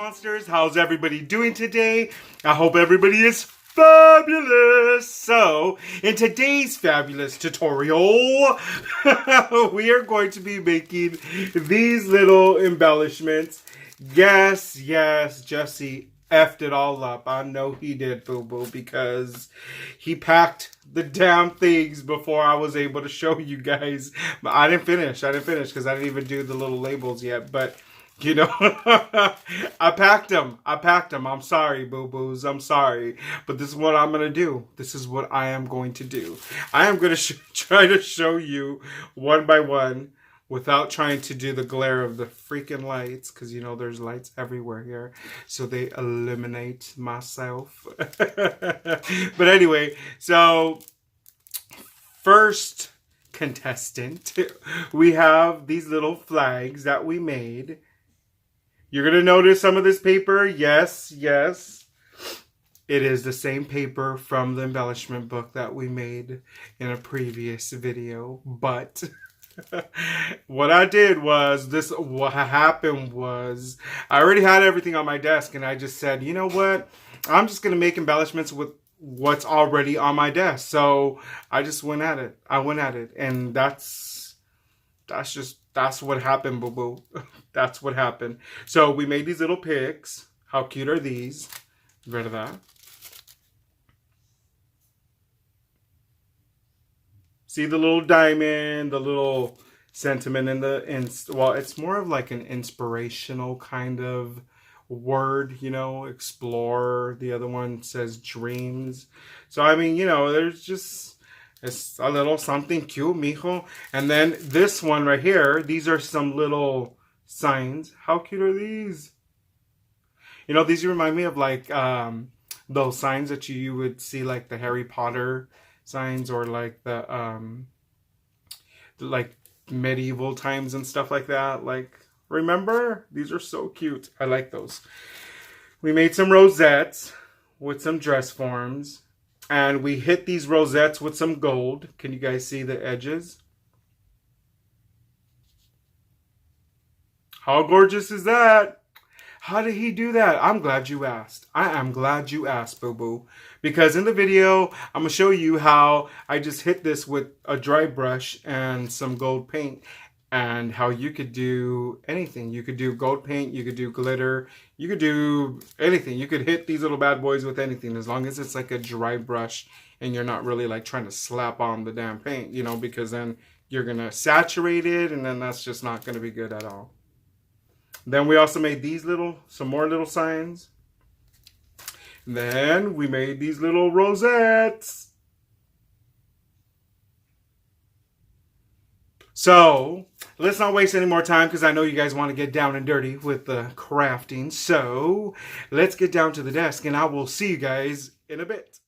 Monsters, how's everybody doing today? I hope everybody is fabulous. So, in today's fabulous tutorial, we are going to be making these little embellishments. Yes, Jesse effed it all up. I know he did, boo-boo, because he packed the damn things before I was able to show you guys. But I didn't finish because I didn't even do the little labels yet. But you know, I packed them. I'm sorry, boo-boos. I'm sorry. But this is what I'm going to do. This is what I am going to do. I am going to try to show you one by one without trying to do the glare of the freaking lights. Because, you know, there's lights everywhere here. So they eliminate myself. But anyway, so first contestant, we have these little flags that we made. You're going to notice some of this paper. Yes. It is the same paper from the embellishment book that we made in a previous video. But what I did was, what happened was, I already had everything on my desk. And I just said, you know what? I'm just going to make embellishments with what's already on my desk. So I just went at it. And that's what happened, boo-boo. That's what happened. So we made these little pigs. How cute are these? Get rid of that. See the little diamond, the little sentiment well, it's more of like an inspirational kind of word, you know, explore. The other one says dreams. So, I mean, you know, there's just... it's a little something cute, mijo. And then this one right here, these are some little signs. How cute are these? You know, these remind me of like those signs that you would see, like the Harry Potter signs, or like the like medieval times and stuff like that. Like, remember? These are so cute. I like those. We made some rosettes with some dress forms. And we hit these rosettes with some gold. Can you guys see the edges? How gorgeous is that? How did he do that? I'm glad you asked. I am glad you asked, boo-boo. Because in the video, I'm going to show you how I just hit this with a dry brush and some gold paint. And how you could do anything. You could do gold paint, you could do glitter, you could do anything. You could hit these little bad boys with anything, as long as it's like a dry brush and you're not really like trying to slap on the damn paint, you know, because then you're going to saturate it, and then that's just not going to be good at all. Then we also made these some more little signs. Then we made these little rosettes. So, let's not waste any more time, because I know you guys want to get down and dirty with the crafting. So, let's get down to the desk, and I will see you guys in a bit.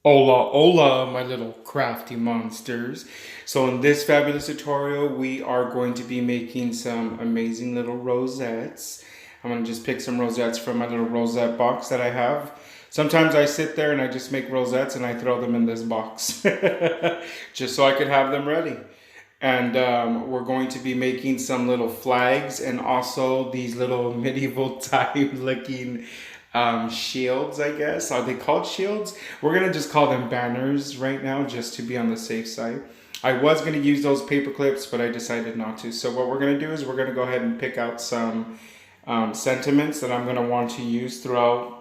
Hola Hola, my little crafty monsters. So in this fabulous tutorial, we are going to be making some amazing little rosettes. I'm going to just pick some rosettes from my little rosette box that I have. Sometimes I sit there and I just make rosettes and I throw them in this box just so I could have them ready. And we're going to be making some little flags, and also these little medieval time looking shields, I guess. Are they called shields? We're going to just call them banners right now, just to be on the safe side. I was going to use those paper clips, but I decided not to. So what we're going to do is we're going to go ahead and pick out some sentiments that I'm going to want to use throughout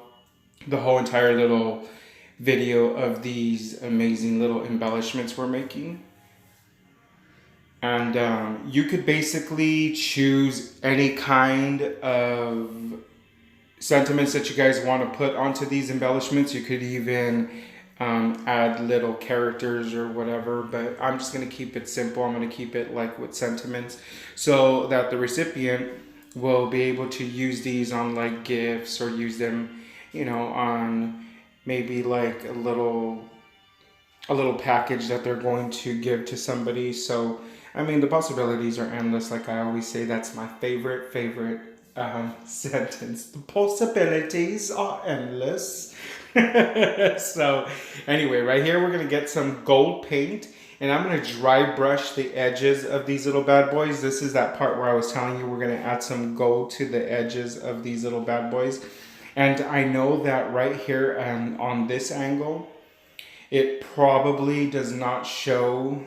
the whole entire little video of these amazing little embellishments we're making. And you could basically choose any kind of sentiments that you guys want to put onto these embellishments. You could even add little characters or whatever, but I'm just going to keep it simple. I'm going to keep it like with sentiments, so that the recipient will be able to use these on like gifts, or use them, you know, on maybe like a little package that they're going to give to somebody. So, I mean, the possibilities are endless. Like I always say, that's my favorite sentence. The possibilities are endless. So, anyway, right here we're going to get some gold paint. And I'm going to dry brush the edges of these little bad boys. This is that part where I was telling you we're going to add some gold to the edges of these little bad boys. And I know that right here and on this angle, it probably does not show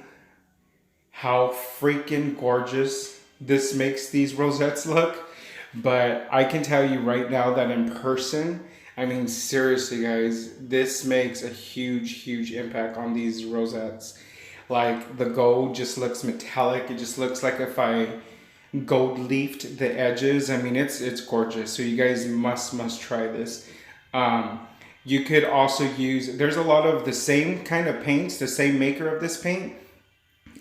how freaking gorgeous this makes these rosettes look. But I can tell you right now that in person, I mean, seriously, guys, this makes a huge, huge impact on these rosettes. Like, the gold just looks metallic. It just looks like if I gold leafed the edges. I mean, it's gorgeous. So you guys must try this. You could also use, there's a lot of the same kind of paints, the same maker of this paint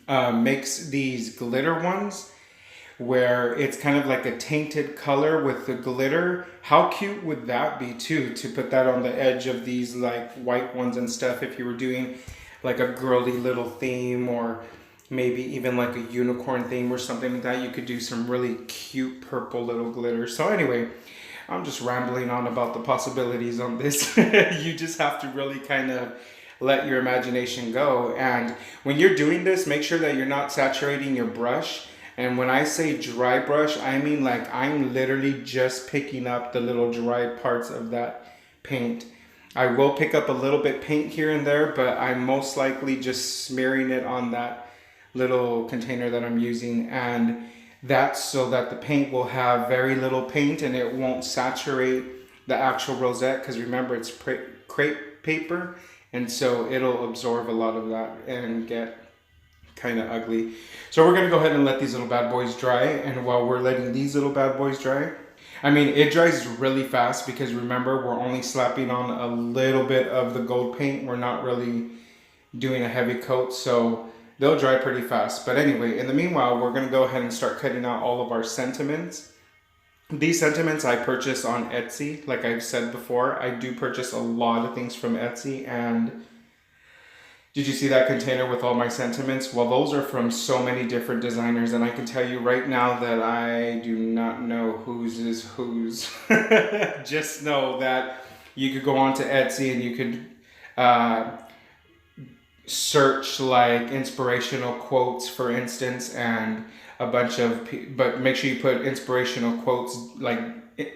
makes these glitter ones, where it's kind of like a tainted color with the glitter. How cute would that be too, to put that on the edge of these like white ones and stuff, if you were doing like a girly little theme, or maybe even like a unicorn theme or something like that. You could do some really cute purple little glitter. So anyway, I'm just rambling on about the possibilities on this. You just have to really kind of let your imagination go. And when you're doing this, make sure that you're not saturating your brush. And when I say dry brush, I mean like I'm literally just picking up the little dry parts of that paint. I will pick up a little bit paint here and there, but I'm most likely just smearing it on that little container that I'm using. And that's so that the paint will have very little paint and it won't saturate the actual rosette, because remember, it's crepe paper, and so it'll absorb a lot of that and get kind of ugly. So we're gonna go ahead and let these little bad boys dry. And while we're letting these little bad boys dry, I mean, it dries really fast, because remember, we're only slapping on a little bit of the gold paint. We're not really doing a heavy coat, so they'll dry pretty fast. But anyway, in the meanwhile, we're gonna go ahead and start cutting out all of our sentiments. These sentiments I purchased on Etsy. Like I've said before, I do purchase a lot of things from Etsy. And did you see that container with all my sentiments? Well, those are from so many different designers, and I can tell you right now that I do not know whose is whose. Just know that you could go onto Etsy and you could search like inspirational quotes, for instance, and a bunch of, but make sure you put inspirational quotes, like,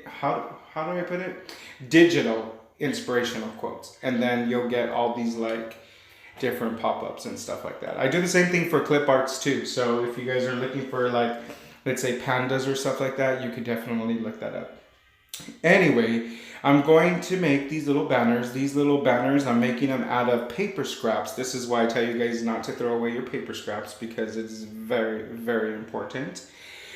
how do I put it? Digital inspirational quotes, and then you'll get all these like different pop-ups and stuff like that. I do the same thing for clip arts too. So if you guys are looking for like, let's say pandas or stuff like that, you could definitely look that up. Anyway, I'm going to make these little banners. These little banners, I'm making them out of paper scraps. This is why I tell you guys not to throw away your paper scraps, because it's very, very important.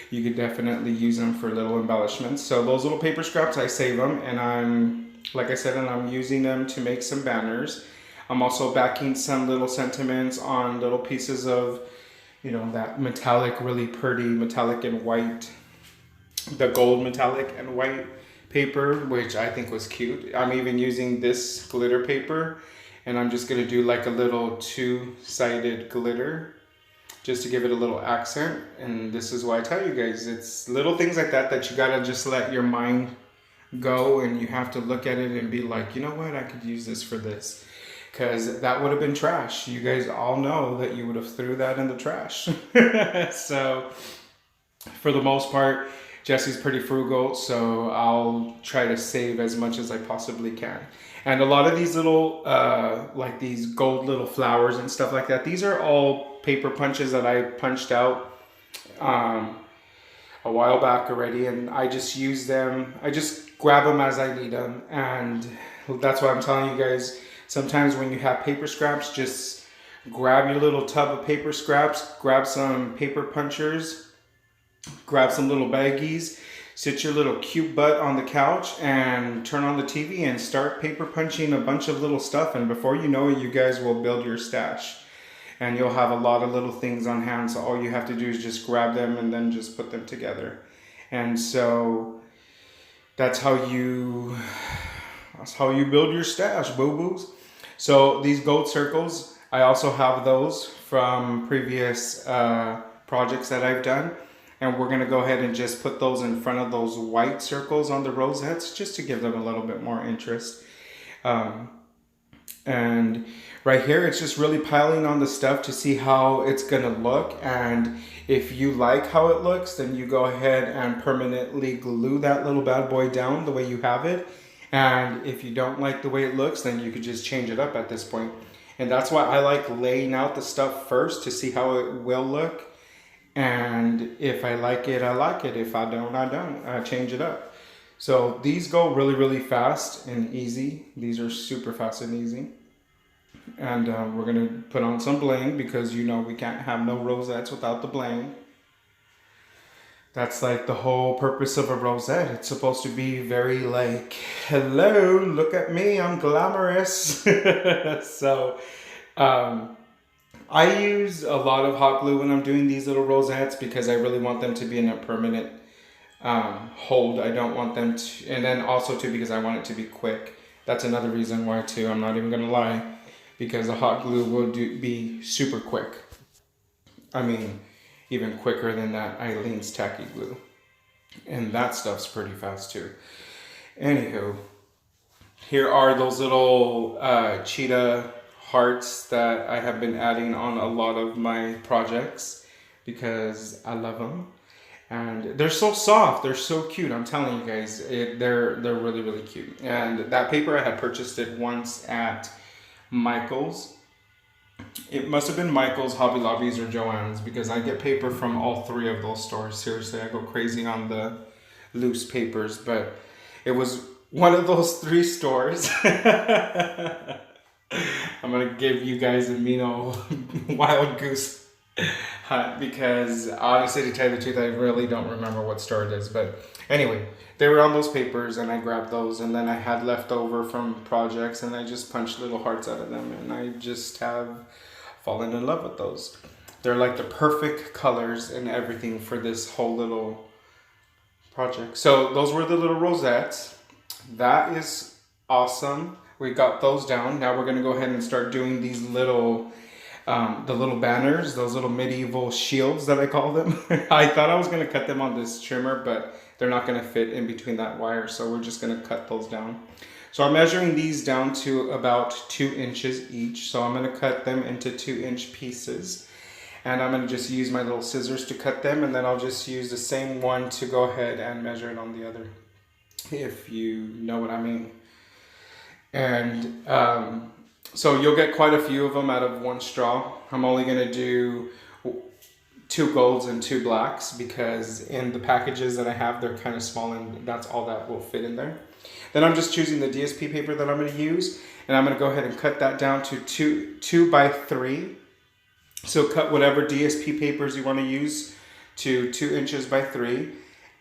You could definitely use them for little embellishments. So those little paper scraps, I save them, and like I said, I'm using them to make some banners. I'm also backing some little sentiments on little pieces of, you know, that metallic, really pretty metallic and white, the gold metallic and white paper, which I think was cute. I'm even using this glitter paper, and I'm just gonna do like a little two-sided glitter just to give it a little accent. And this is why I tell you guys, it's little things like that that you gotta just let your mind go, and you have to look at it and be like, you know what, I could use this for this. Because that would have been trash. You guys all know that you would have threw that in the trash. So for the most part, Jesse's pretty frugal, so I'll try to save as much as I possibly can. And a lot of these little, like these gold little flowers and stuff like that, these are all paper punches that I punched out a while back already, and I just use them. I just grab them as I need them, and that's why I'm telling you guys, sometimes when you have paper scraps, just grab your little tub of paper scraps, grab some paper punchers, grab some little baggies, sit your little cute butt on the couch and turn on the TV and start paper punching a bunch of little stuff. And before you know it, you guys will build your stash. And you'll have a lot of little things on hand. So all you have to do is just grab them and then just put them together. And so that's how you build your stash, boo-boos. So these gold circles, I also have those from previous projects that I've done. And we're gonna go ahead and just put those in front of those white circles on the rosettes, just to give them a little bit more interest. And right here, it's just really piling on the stuff to see how it's gonna look. And if you like how it looks, then you go ahead and permanently glue that little bad boy down the way you have it. And if you don't like the way it looks, then you could just change it up at this point. And that's why I like laying out the stuff first to see how it will look. And if I like it, I like it. If I don't, I don't. I change it up. So these go really, really fast and easy. These are super fast and easy. And we're going to put on some bling because you know we can't have no rosettes without the bling. That's like the whole purpose of a rosette. It's supposed to be very like, hello, look at me, I'm glamorous. So I use a lot of hot glue when I'm doing these little rosettes because I really want them to be in a permanent hold. I don't want them to, and then also too because I want it to be quick. That's another reason why too, I'm not even gonna lie, because the hot glue will be super quick. I mean, even quicker than that Eileen's tacky glue. And that stuff's pretty fast too. Anywho, here are those little cheetah hearts that I have been adding on a lot of my projects because I love them. And they're so soft, they're so cute. I'm telling you guys, they're really, really cute. And that paper, I had purchased it once at Michael's. It must have been Michael's, Hobby Lobby's, or Joann's because I get paper from all three of those stores. Seriously, I go crazy on the loose papers, but it was one of those three stores. I'm gonna give you guys a Mino wild goose hunt because honestly, to tell you the truth, I really don't remember what store it is. But anyway, they were on those papers and I grabbed those, and then I had leftover from projects and I just punched little hearts out of them, and I just have fallen in love with those. They're like the perfect colors and everything for this whole little project. So those were the little rosettes. That is awesome. We got those down. Now we're gonna go ahead and start doing these little the little banners, those little medieval shields that I call them. I thought I was gonna cut them on this trimmer, but they're not gonna fit in between that wire, so we're just gonna cut those down. So I'm measuring these down to about 2 inches each. So I'm gonna cut them into 2-inch pieces. And I'm gonna just use my little scissors to cut them, and then I'll just use the same one to go ahead and measure it on the other, if you know what I mean. And so you'll get quite a few of them out of one straw. I'm only gonna do 2 golds and 2 blacks because in the packages that I have, they're kind of small and that's all that will fit in there. Then I'm just choosing the DSP paper that I'm gonna use, and I'm gonna go ahead and cut that down to 2 by 3. So cut whatever DSP papers you wanna use to 2 inches by 3.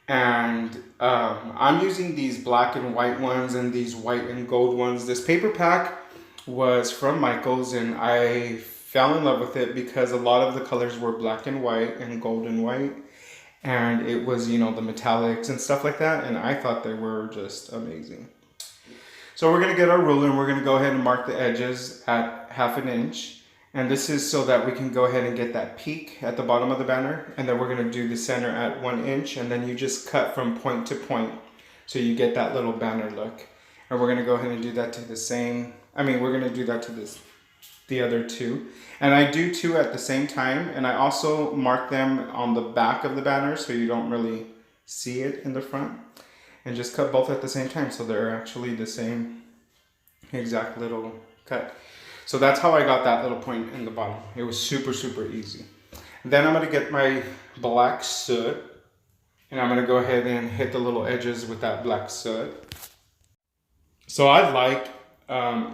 And I'm using these black and white ones and these white and gold ones. This paper pack was from Michael's and I fell in love with it because a lot of the colors were black and white and gold and white, and it was, you know, the metallics and stuff like that, and I thought they were just amazing. So we're gonna get our ruler and we're gonna go ahead and mark the edges at 1/2 inch, and this is so that we can go ahead and get that peak at the bottom of the banner, and then we're gonna do the center at 1 inch, and then you just cut from point to point so you get that little banner look. And we're gonna go ahead and do that to the same, we're gonna do that to the other 2. And I do 2 at the same time, and I also mark them on the back of the banner so you don't really see it in the front. And just cut both at the same time so they're actually the same exact little cut. So that's how I got that little point in the bottom. It was super, super easy. Then I'm gonna get my black soot, and I'm gonna go ahead and hit the little edges with that black soot. So I like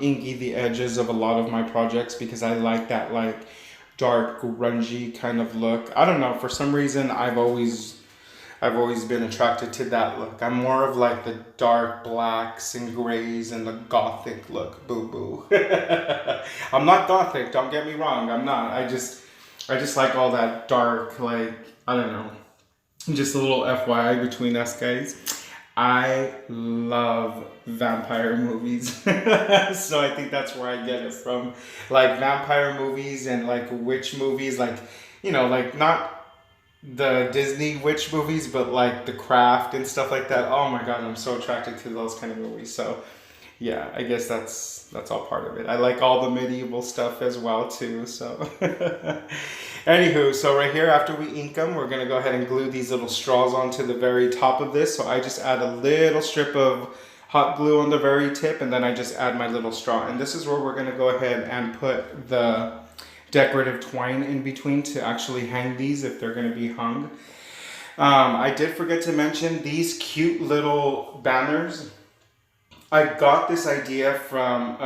inky the edges of a lot of my projects because I like that like dark grungy kind of look. I don't know, for some reason I've always been attracted to that look. I'm more of like the dark blacks and grays and the gothic look. Boo boo. I'm not gothic, don't get me wrong, I'm not. I just like all that dark, like, I don't know. Just a little FYI between us guys. I love vampire movies. So I think that's where I get it from. Like vampire movies and like witch movies, like, you know, like not the Disney witch movies, but like The Craft and stuff like that. Oh my God, I'm so attracted to those kind of movies. So yeah, I guess that's all part of it. I like all the medieval stuff as well too. So, anywho, so right here after we ink them, we're gonna go ahead and glue these little straws onto the very top of this. So I just add a little strip of hot glue on the very tip, and then I just add my little straw. And this is where we're gonna go ahead and put the decorative twine in between to actually hang these if they're gonna be hung. I did forget to mention these cute little banners. I got this idea from,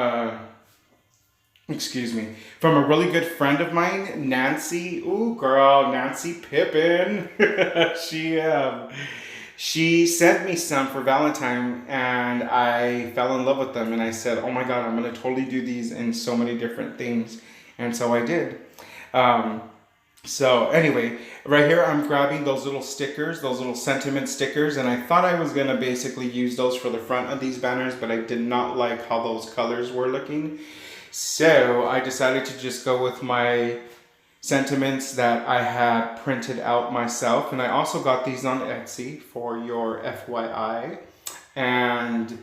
from a really good friend of mine, Nancy. Ooh, girl, Nancy Pippin. She sent me some for Valentine, and I fell in love with them. And I said, oh my God, I'm going to totally do these in so many different things. And so I did. So anyway, right here I'm grabbing those little stickers, those little sentiment stickers, and I thought I was going to basically use those for the front of these banners, but I did not like how those colors were looking. So I decided to just go with my sentiments that I had printed out myself, and I also got these on Etsy for your FYI, and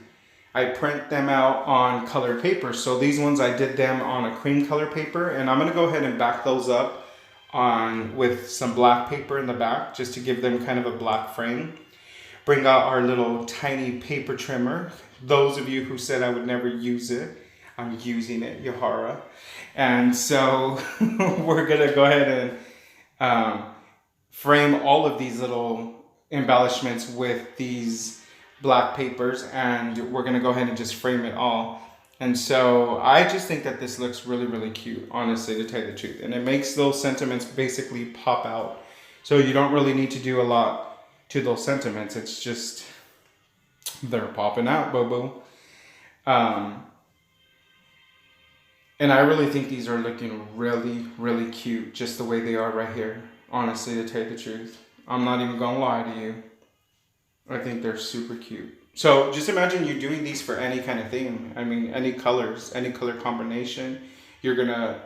I print them out on colored paper. So these ones I did them on a cream color paper, and I'm going to go ahead and back those up on with some black paper in the back just to give them kind of a black frame. Bring out our little tiny paper trimmer. Those of you who said I would never use it, I'm using it, Yahara. And so we're gonna go ahead and frame all of these little embellishments with these black papers, and we're gonna go ahead and just frame it all. And so I just think that this looks really, really cute, honestly, to tell you the truth. And it makes those sentiments basically pop out. So you don't really need to do a lot to those sentiments. It's just, they're popping out, boo-boo. And I really think these are looking really, really cute, just the way they are right here, honestly, to tell you the truth. I'm not even gonna lie to you. I think they're super cute. So just imagine you're doing these for any kind of theme. I mean, any colors, any color combination. You're gonna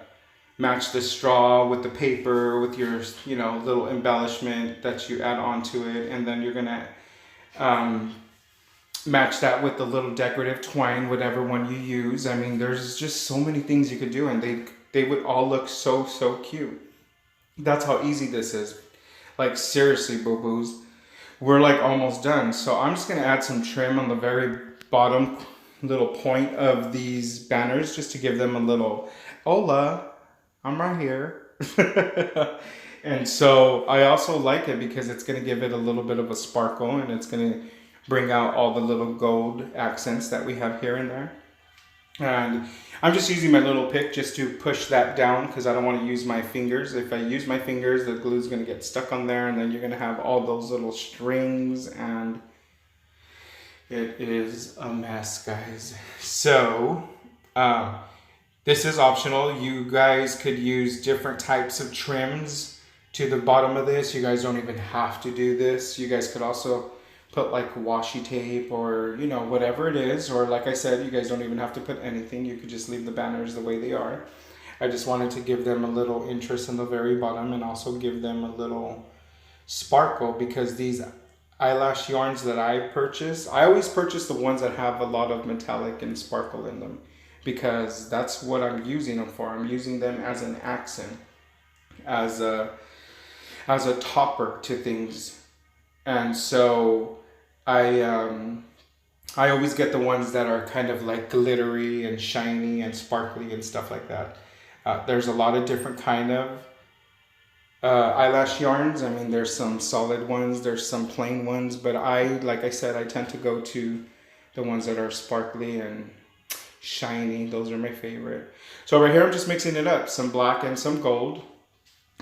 match the straw with the paper, with your, you know, little embellishment that you add onto it, and then you're gonna match that with the little decorative twine, whatever one you use. I mean, there's just so many things you could do, and they would all look so, so cute. That's how easy this is. Like, seriously, boo-boos. We're like almost done. So I'm just going to add some trim on the very bottom little point of these banners just to give them a little, hola, I'm right here. And so I also like it because it's going to give it a little bit of a sparkle, and it's going to bring out all the little gold accents that we have here and there. And I'm just using my little pick just to push that down because I don't want to use my fingers. If I use my fingers, the glue is going to get stuck on there, and then you're going to have all those little strings, and it is a mess, guys. So this is optional. You guys could use different types of trims to the bottom of this. You guys don't even have to do this. You guys could also put like washi tape or, you know, whatever it is. Or like I said, you guys don't even have to put anything. You could just leave the banners the way they are. I just wanted to give them a little interest in the very bottom and also give them a little sparkle, because these eyelash yarns that I purchase, I always purchase the ones that have a lot of metallic and sparkle in them, because that's what I'm using them for. I'm using them as an accent, as a topper to things. And so I always get the ones that are kind of like glittery and shiny and sparkly and stuff like that. There's a lot of different kind of eyelash yarns. I mean, there's some solid ones, there's some plain ones, but like I said, I tend to go to the ones that are sparkly and shiny. Those are my favorite. So right here, I'm just mixing it up, some black and some gold.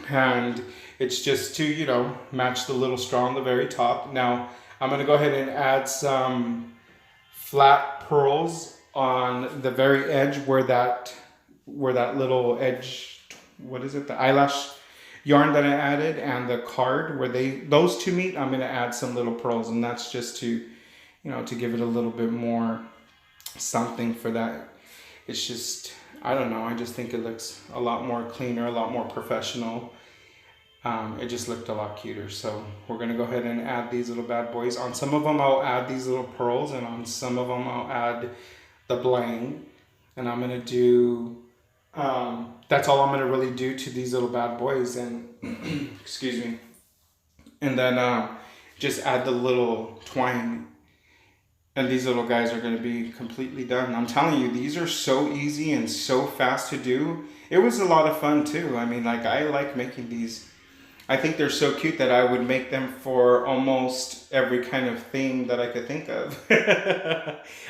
And it's just to, you know, match the little straw on the very top. Now, I'm going to go ahead and add some flat pearls on the very edge where that little edge, what is it, the eyelash yarn that I added and the card where those two meet. I'm going to add some little pearls, and that's just to, you know, to give it a little bit more something for that. It's just, I don't know, I just think it looks a lot more cleaner, a lot more professional. It just looked a lot cuter. So we're going to go ahead and add these little bad boys. On some of them I'll add these little pearls, and on some of them I'll add the bling. And I'm going to do, that's all I'm going to really do to these little bad boys. And, excuse me. And then just add the little twine. And these little guys are going to be completely done. I'm telling you, these are so easy and so fast to do. It was a lot of fun too. I mean, like, I like making these. I think they're so cute that I would make them for almost every kind of theme that I could think of.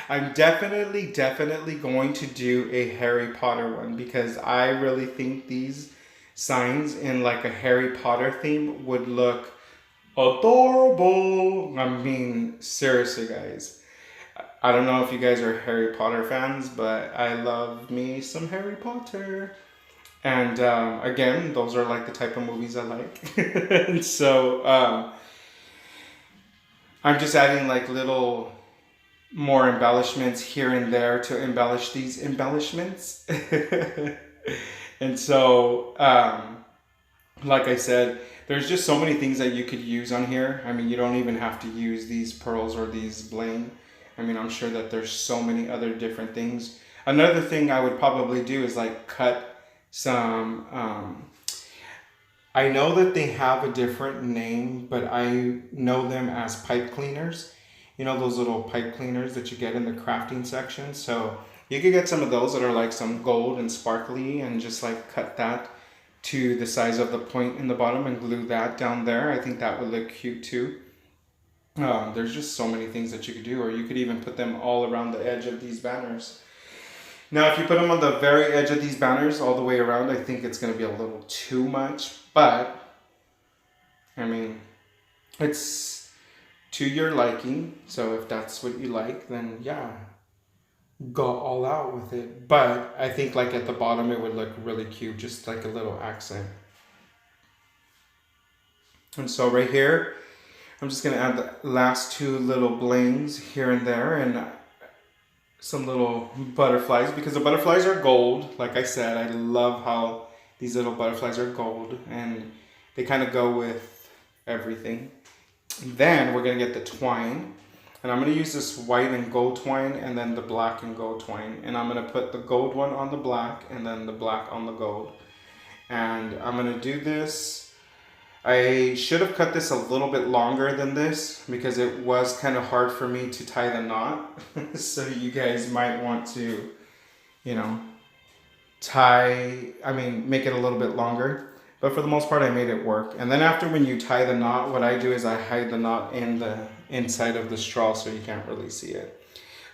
I'm definitely going to do a Harry Potter one because I really think these signs in like a Harry Potter theme would look adorable. I mean, seriously, guys. I don't know if you guys are Harry Potter fans, but I love me some Harry Potter. And again, those are like the type of movies I like. And so I'm just adding like little more embellishments here and there to embellish these embellishments. And so, like I said, there's just so many things that you could use on here. I mean, you don't even have to use these pearls or these bling. I mean, I'm sure that there's so many other different things. Another thing I would probably do is like cut some, I know that they have a different name, but I know them as pipe cleaners. You know, those little pipe cleaners that you get in the crafting section. So you could get some of those that are like some gold and sparkly and just like cut that to the size of the point in the bottom and glue that down there. I think that would look cute too. There's just so many things that you could do, or you could even put them all around the edge of these banners. Now, if you put them on the very edge of these banners all the way around, I think it's going to be a little too much. But, I mean, it's to your liking. So if that's what you like, then yeah, go all out with it. But I think like at the bottom, it would look really cute, just like a little accent. And so right here, I'm just going to add the last two little blings here and there. And some little butterflies, because the butterflies are gold. Like I said, I love how these little butterflies are gold and they kind of go with everything. Then we're going to get the twine, and I'm going to use this white and gold twine and then the black and gold twine, and I'm going to put the gold one on the black and then the black on the gold. And I'm going to do this. I should have cut this a little bit longer than this because it was kind of hard for me to tie the knot. So you guys might want to, you know, make it a little bit longer. But for the most part, I made it work. And then after when you tie the knot, what I do is I hide the knot in the inside of the straw so you can't really see it.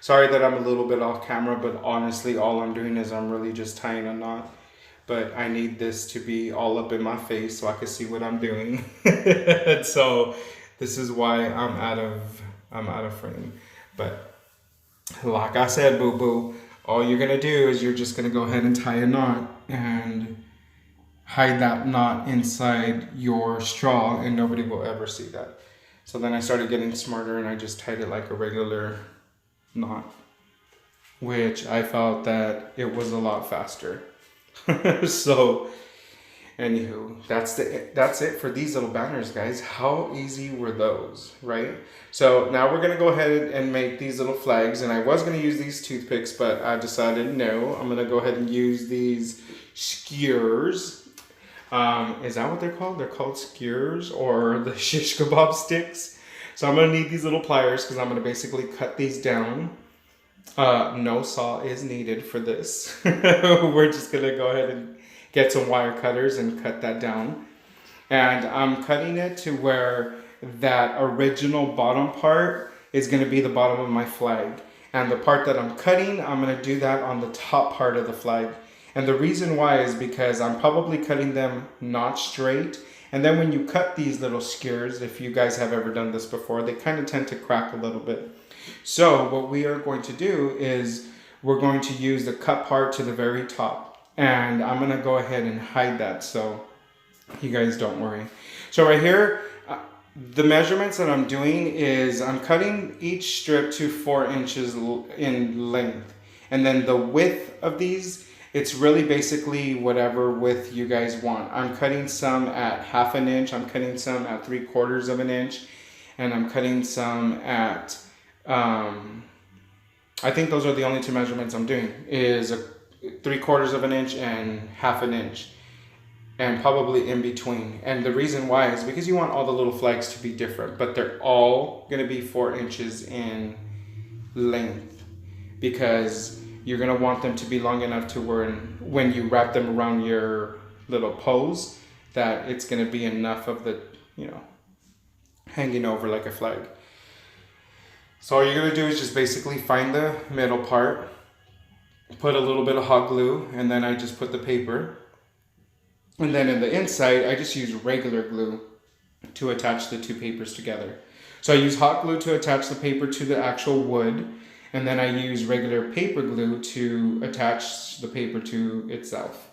Sorry that I'm a little bit off camera, but honestly, all I'm doing is I'm really just tying a knot. But I need this to be all up in my face so I can see what I'm doing. So this is why I'm out of frame. But like I said, boo-boo, all you're gonna do is you're just gonna go ahead and tie a knot and hide that knot inside your straw and nobody will ever see that. So then I started getting smarter and I just tied it like a regular knot, which I felt that it was a lot faster. So anywho, that's it for these little banners, guys. How easy were those, right? So now we're gonna go ahead and make these little flags, and I was gonna use these toothpicks, but I decided no, I'm gonna go ahead and use these skewers. Is that what they're called? They're called skewers, or the shish kebab sticks. So I'm gonna need these little pliers because I'm gonna basically cut these down. No saw is needed for this. We're just gonna go ahead and get some wire cutters and cut that down. And I'm cutting it to where that original bottom part is gonna be the bottom of my flag. And the part that I'm cutting, I'm gonna do that on the top part of the flag. And the reason why is because I'm probably cutting them not straight. And then when you cut these little skewers, if you guys have ever done this before, they kind of tend to crack a little bit. So what we are going to do is we're going to use the cut part to the very top. And I'm going to go ahead and hide that so you guys don't worry. So right here, the measurements that I'm doing is I'm cutting each strip to 4 inches in length. And then the width of these, it's really basically whatever width you guys want. I'm cutting some at 1/2 inch, I'm cutting some at 3/4 inch, and I'm cutting some at I think those are the only two measurements I'm doing, is a 3/4 of an inch and 1/2 an inch, and probably in between. And the reason why is because you want all the little flags to be different, but they're all going to be 4 inches in length, because you're going to want them to be long enough to where when you wrap them around your little pose, that it's going to be enough of the, hanging over like a flag. So all you're going to do is just basically find the middle part, put a little bit of hot glue, and then I just put the paper. And then in the inside, I just use regular glue to attach the two papers together. So I use hot glue to attach the paper to the actual wood, and then I use regular paper glue to attach the paper to itself.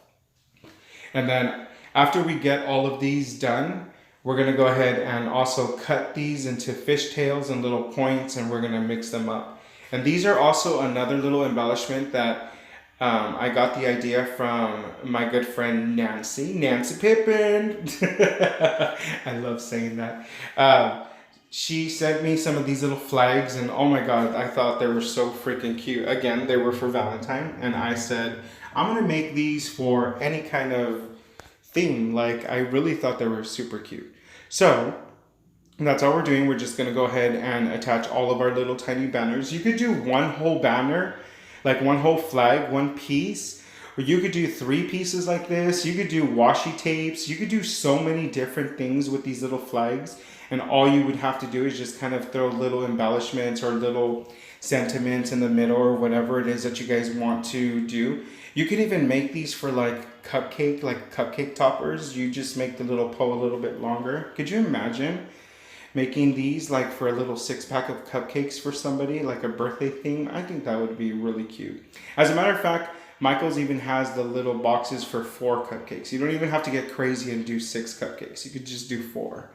And then after we get all of these done, we're going to go ahead and also cut these into fishtails and little points, and we're going to mix them up. And these are also another little embellishment that I got the idea from my good friend Nancy Pippin. I love saying that. She sent me some of these little flags, and oh my god, I thought they were so freaking cute. Again, they were for Valentine, and I said, I'm going to make these for any kind of theme. Like, I really thought they were super cute. So that's all we're doing. We're just going to go ahead and attach all of our little tiny banners. You could do one whole banner, like one whole flag, one piece, or you could do 3 pieces like this. You could do washi tapes. You could do so many different things with these little flags, and all you would have to do is just kind of throw little embellishments or little sentiments in the middle, or whatever it is that you guys want to do. You could even make these for like cupcake toppers. You just make the little pole a little bit longer. Could you imagine making these like for a little 6-pack of cupcakes for somebody, like a birthday theme? I think that would be really cute. As a matter of fact, Michael's even has the little boxes for 4 cupcakes. You don't even have to get crazy and do 6 cupcakes. You could just do 4.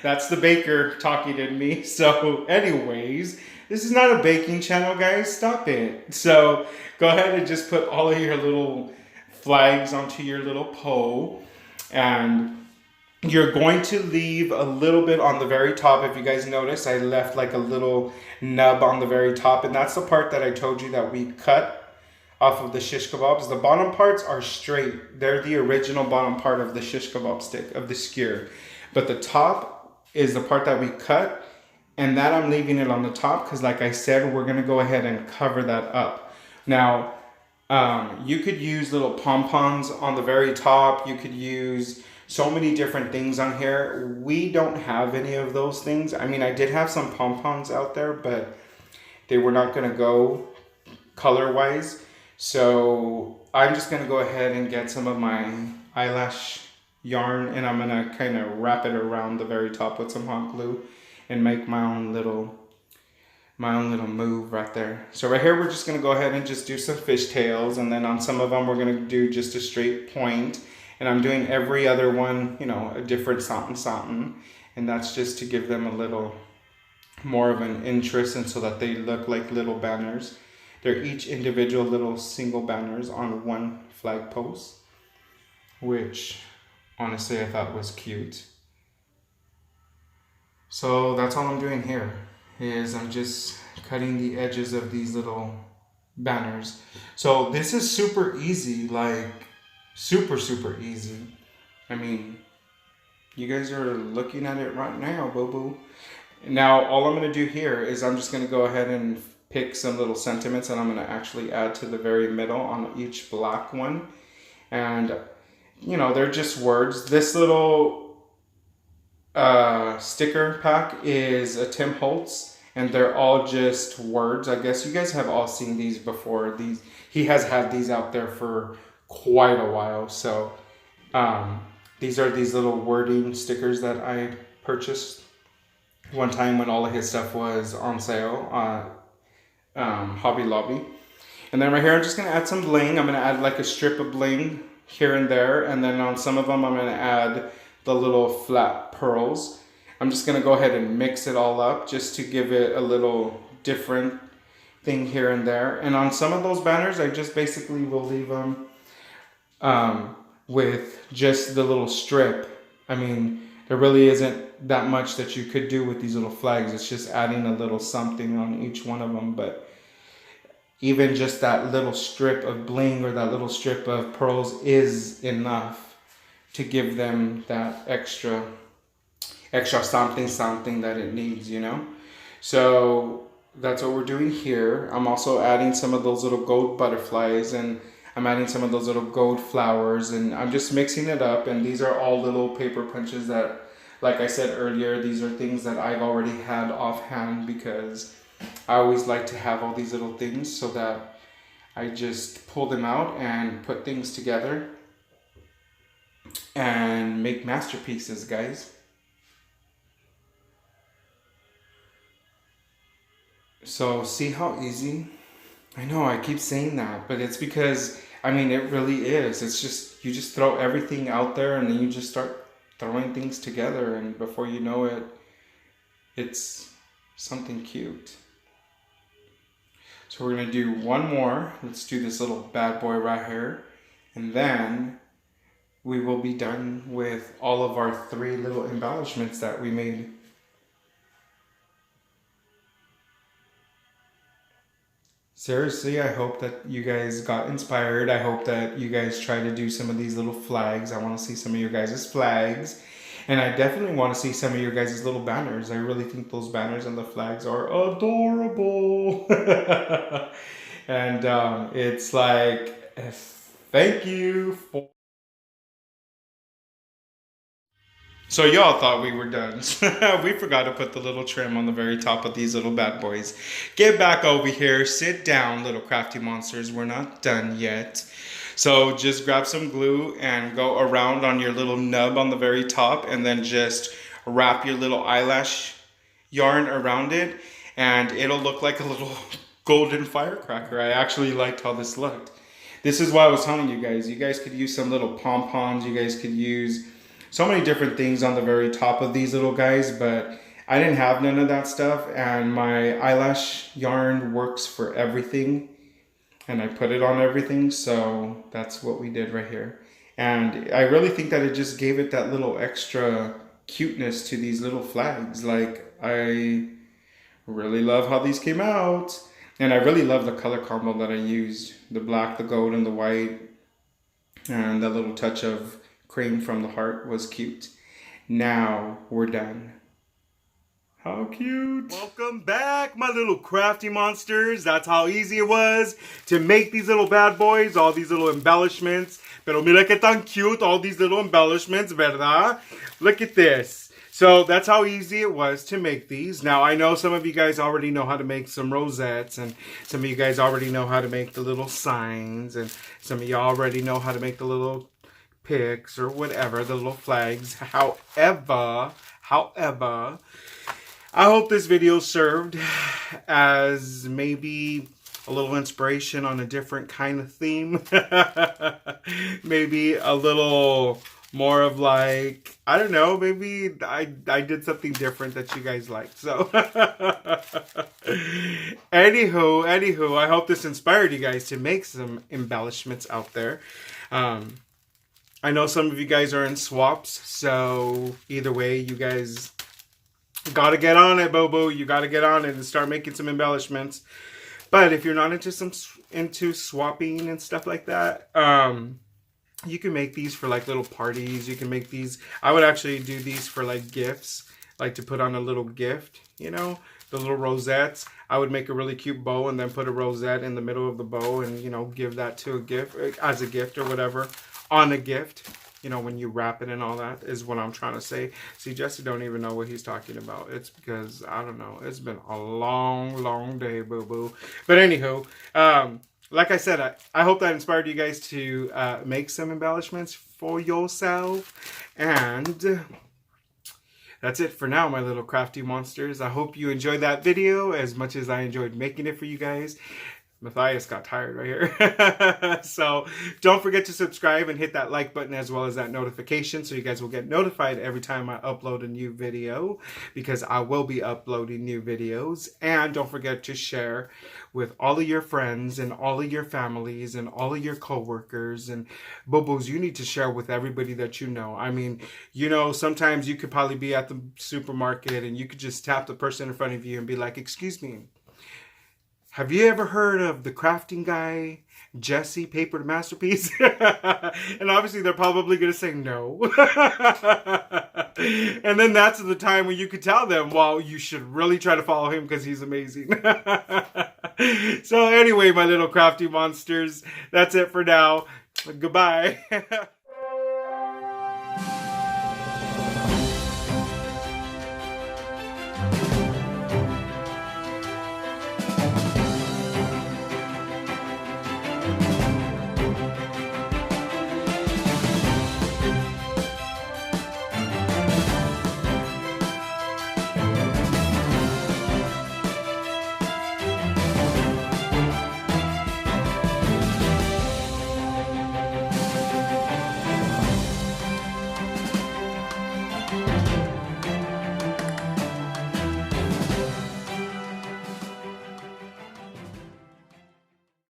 That's the baker talking to me. So anyways, this is not a baking channel, guys. Stop it. So go ahead and just put all of your little flags onto your little pole, and you're going to leave a little bit on the very top. If you guys notice, I left like a little nub on the very top, and that's the part that I told you that we cut off of the shish kebabs. The bottom parts are straight. They're the original bottom part of the shish kebab stick, of the skewer. But the top is the part that we cut, and that I'm leaving it on the top because, like I said, we're going to go ahead and cover that up. Now, you could use little pom-poms on the very top. You could use so many different things on here. We don't have any of those things. I mean, I did have some pom-poms out there, but they were not going to go color-wise. So I'm just going to go ahead and get some of my eyelash yarn, and I'm going to kind of wrap it around the very top with some hot glue and make my own little move right there. So right here, we're just going to go ahead and just do some fishtails, and then on some of them, we're going to do just a straight point. And I'm doing every other one, a different something. And that's just to give them a little more of an interest, and so that they look like little banners. They're each individual little single banners on one flag post, which honestly I thought was cute. So that's all I'm doing here, is I'm just cutting the edges of these little banners. So this is super easy, like super easy. I mean, you guys are looking at it right now, boo-boo. Now all I'm going to do here is I'm just going to go ahead and pick some little sentiments, and I'm going to actually add to the very middle on each black one. And they're just words. This little sticker pack is a Tim Holtz, and they're all just words. I guess you guys have all seen these before. He has had these out there for quite a while. So these are these little wording stickers that I purchased one time when all of his stuff was on sale. Hobby Lobby. And then right here, I'm just going to add some bling. I'm going to add like a strip of bling here and there. And then on some of them, I'm going to add the little flat pearls. I'm just going to go ahead and mix it all up just to give it a little different thing here and there. And on some of those banners, I just basically will leave them with just the little strip. I mean, there really isn't that much that you could do with these little flags. It's just adding a little something on each one of them. But even just that little strip of bling or that little strip of pearls is enough to give them that extra something that it needs, you know. So that's what we're doing here. I'm also adding some of those little gold butterflies, and I'm adding some of those little gold flowers, and I'm just mixing it up. And these are all little paper punches that, like I said earlier, these are things that I've already had offhand, because I always like to have all these little things so that I just pull them out and put things together and make masterpieces, guys. So see how easy? I know I keep saying that, but it's because, I mean, it really is. It's just, you just throw everything out there and then you just start throwing things together, and before you know it, it's something cute. So we're gonna do one more. Let's do this little bad boy right here, and then we will be done with all of our 3 little embellishments that we made. Seriously, I hope that you guys got inspired. I hope that you guys try to do some of these little flags. I want to see some of your guys' flags. And I definitely want to see some of your guys' little banners. I really think those banners and the flags are adorable. And it's like, thank you for... So y'all thought we were done. We forgot to put the little trim on the very top of these little bad boys. Get back over here. Sit down, little crafty monsters. We're not done yet. So just grab some glue and go around on your little nub on the very top, and then just wrap your little eyelash yarn around it, and it'll look like a little golden firecracker. I actually liked how this looked. This is why I was telling you guys. You guys could use some little pom-poms. You guys could use so many different things on the very top of these little guys, but I didn't have none of that stuff, and my eyelash yarn works for everything, and I put it on everything, so that's what we did right here. And I really think that it just gave it that little extra cuteness to these little flags. Like, I really love how these came out, and I really love the color combo that I used. The black, the gold, and the white, and that little touch of cream from the heart was cute. Now we're done. How cute. Welcome back, my little crafty monsters. That's how easy it was to make these little bad boys, all these little embellishments. Pero mira que tan cute, all these little embellishments, ¿verdad? Look at this. So that's how easy it was to make these. Now, I know some of you guys already know how to make some rosettes, and some of you guys already know how to make the little signs, and some of you already know how to make the little picks or whatever, the little flags. However, I hope this video served as maybe a little inspiration on a different kind of theme. Maybe a little more of like, I don't know, maybe I did something different that you guys liked. So anywho, I hope this inspired you guys to make some embellishments out there. I know some of you guys are in swaps, so either way, you guys gotta get on it, Bobo. You gotta get on it and start making some embellishments. But if you're not into swapping and stuff like that, you can make these for like little parties. You can make these. I would actually do these for like gifts, like to put on a little gift, you know, the little rosettes. I would make a really cute bow and then put a rosette in the middle of the bow and, you know, give that to a gift, as a gift or whatever, on a gift. You know, when you wrap it and all that is what I'm trying to say. See, Jesse don't even know what he's talking about. It's because, I don't know, it's been a long day, boo-boo. But anywho, like I said, I hope that inspired you guys to make some embellishments for yourself. And that's it for now, my little crafty monsters. I hope you enjoyed that video as much as I enjoyed making it for you guys. Matthias got tired right here. So don't forget to subscribe and hit that like button as well as that notification so you guys will get notified every time I upload a new video, because I will be uploading new videos. And don't forget to share with all of your friends and all of your families and all of your co-workers and boo-boos. You need to share with everybody that you know. I mean, you know, sometimes you could probably be at the supermarket and you could just tap the person in front of you and be like, excuse me, have you ever heard of the crafting guy, Jesse Paper Masterpiece? And obviously they're probably going to say no. And then that's the time when you could tell them, well, you should really try to follow him because he's amazing. So anyway, my little crafty monsters, that's it for now. Goodbye.